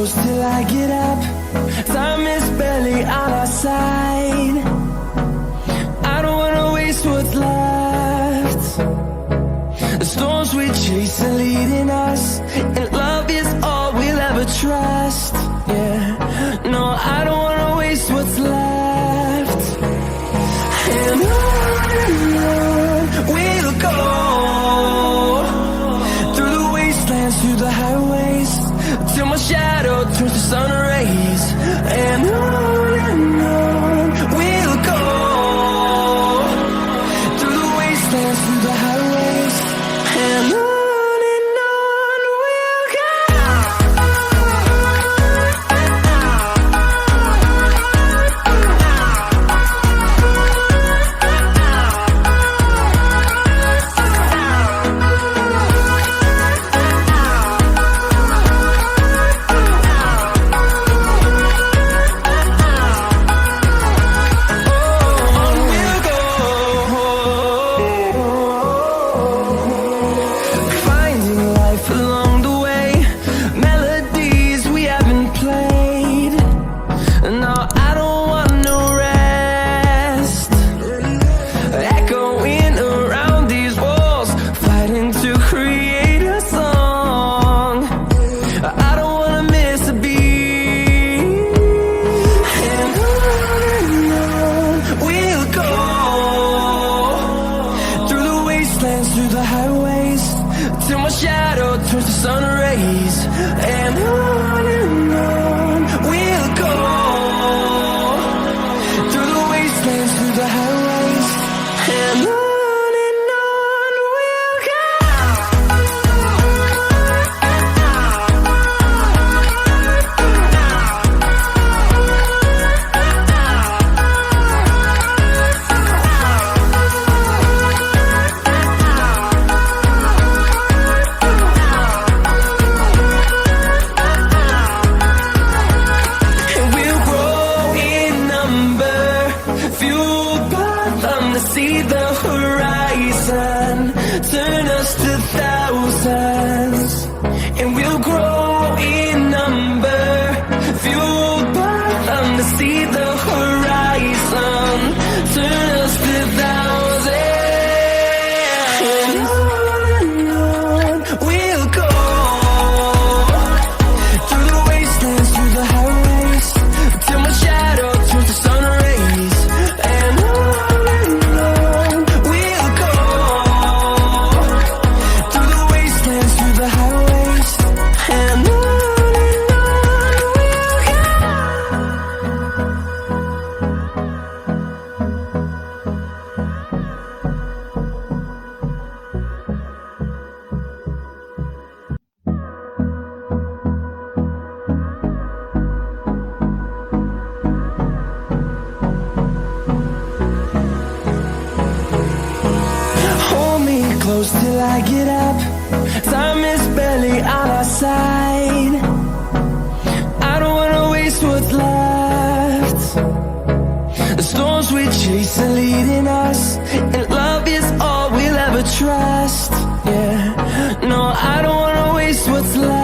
close till I get up. Time is barely on our side. I don't wanna waste what's left. The storms we chase are leading us, and love is all we'll ever trust. Yeah, no, I don't wanna waste what's left. And on we'll go, through the wastelands, through the highways, till my shadow turns to sun rays. And on we'll go, through the wastelands, through the highways, and on we'll go. Through the highways, till my shadow turns to sun rays. And on we'll go, through the wastelands, through the highways, and on we'll go. See the horizon, turn us to thousands, and we'll grow in number, fueled by them to see the horizon, turn us to thousands, and on we'll go, through the wastelands, through the highways, till my shadow turns to sun rays. And close till I get up. Time is barely on our side. I don't wanna waste what's left. The storms we chase are leading us, and love is all we'll ever trust. Yeah, no, I don't wanna waste what's left.